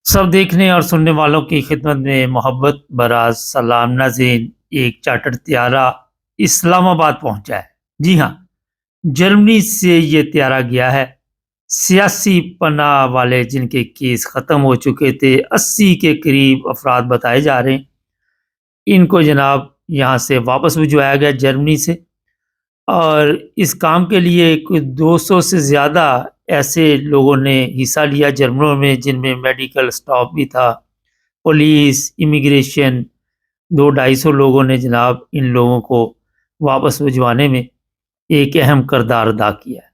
सब देखने और सुनने वालों की खिदमत में मोहब्बत बराज सलाम नाज़रीन। एक चार्टर्ड त्यारा इस्लामाबाद पहुंचा है। जी हाँ, जर्मनी से ये त्यारा गया है। सियासी पनाह वाले जिनके केस ख़त्म हो चुके थे, 80 के करीब अफराद बताए जा रहे हैं, इनको जनाब यहाँ से वापस भिजवाया गया जर्मनी से। और इस काम के लिए कुछ 200 से ज़्यादा ऐसे लोगों ने हिस्सा लिया जर्मनों में, जिनमें मेडिकल स्टाफ भी था, पुलिस, इमिग्रेशन। 200-250 लोगों ने जनाब इन लोगों को वापस भिजवाने में एक अहम किरदार अदा किया है।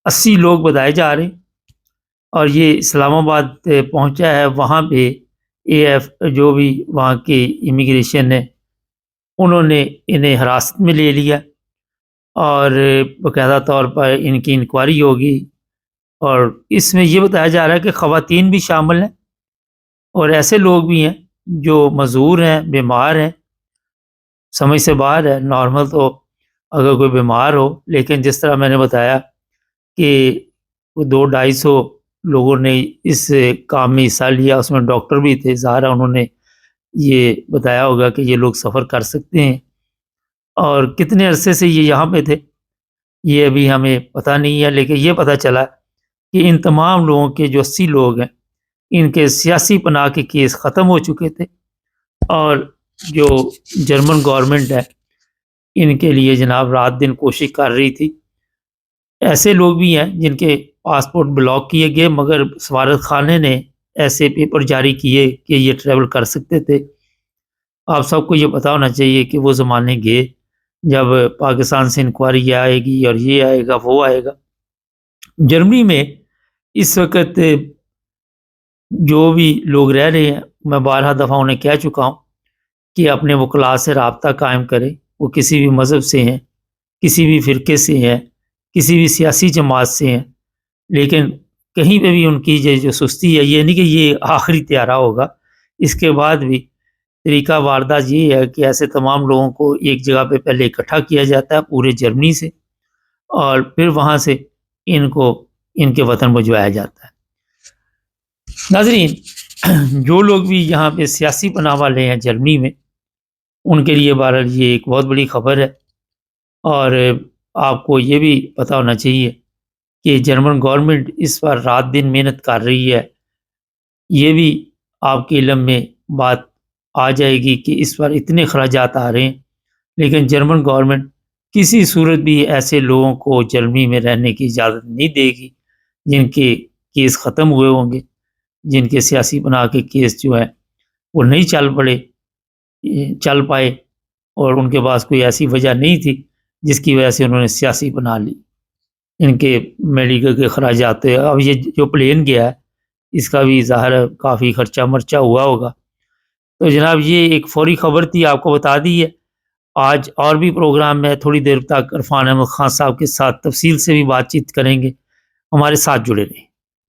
80 लोग बताए जा रहे हैं और ये इस्लामाबाद पहुंचा है। वहाँ पे एएफ जो भी वहाँ के इमिग्रेशन है, उन्होंने इन्हें हिरासत में ले लिया और बाकायदा तौर पर इनकी इंक्वायरी होगी। और इसमें ये बताया जा रहा है कि ख़वातीन भी शामिल हैं और ऐसे लोग भी हैं जो मजूर हैं, बीमार हैं, समझ से बाहर है। नॉर्मल तो अगर कोई बीमार हो, लेकिन जिस तरह मैंने बताया कि 200-250 लोगों ने इस काम में हिस्सा लिया, उसमें डॉक्टर भी थे। ज़ाहिर है उन्होंने ये बताया होगा कि ये लोग सफ़र कर सकते हैं और कितने अरसे से ये यहाँ पे थे ये अभी हमें पता नहीं है। लेकिन ये पता चला कि इन तमाम लोगों के जो 80 लोग हैं, इनके सियासी पनाह के केस ख़त्म हो चुके थे और जो जर्मन गवर्नमेंट है, इनके लिए जनाब रात दिन कोशिश कर रही थी। ऐसे लोग भी हैं जिनके पासपोर्ट ब्लॉक किए गए, मगर सफारत खाने ने ऐसे पेपर जारी किए कि ये ट्रैवल कर सकते थे। आप सबको ये पता होना चाहिए कि वो ज़माने गए जब पाकिस्तान से इंक्वायरी आएगी और ये आएगा, वो आएगा। जर्मनी में इस वक़्त जो भी लोग रह रहे हैं, मैं 12 दफ़ा उन्हें कह चुका हूँ कि अपने वकला से राब्ता कायम करें। वो किसी भी मज़हब से हैं, किसी भी फ़िरके से हैं, किसी भी सियासी जमात से हैं, लेकिन कहीं पे भी उनकी ये जो सुस्ती है, ये नहीं कि ये आखिरी त्यारा होगा। इसके बाद भी तरीका वारदात ये है कि ऐसे तमाम लोगों को एक जगह पे पहले इकट्ठा किया जाता है पूरे जर्मनी से और फिर वहाँ से इनको इनके वतन भिजवाया जाता है। नाज़रीन, जो लोग भी यहाँ पे सियासी पनाह वाले हैं जर्मनी में, उनके लिए बहरहाल ये एक बहुत बड़ी ख़बर है। और आपको ये भी पता होना चाहिए कि जर्मन गवर्नमेंट इस पर रात दिन मेहनत कर रही है। ये भी आपके इल्म में बात आ जाएगी कि इस पर इतने खर्चात आ रहे हैं, लेकिन जर्मन गवर्नमेंट किसी सूरत भी ऐसे लोगों को जर्मनी में रहने की इजाज़त नहीं देगी जिनके केस ख़त्म हुए होंगे, जिनके सियासी पनाह के केस जो है वो नहीं चल पाए और उनके पास कोई ऐसी वजह नहीं थी जिसकी वजह से उन्होंने सियासी पनाह ली। इनके मेडिकल के खर्चात, अब ये जो प्लेन गया है इसका भी ज़ाहिर काफ़ी खर्चा मर्चा हुआ होगा। तो जनाब ये एक फौरी ख़बर थी, आपको बता दी है। आज और भी प्रोग्राम में थोड़ी देर तक इरफान अहमद खान साहब के साथ तफसील से भी बातचीत करेंगे। हमारे साथ जुड़े रहें।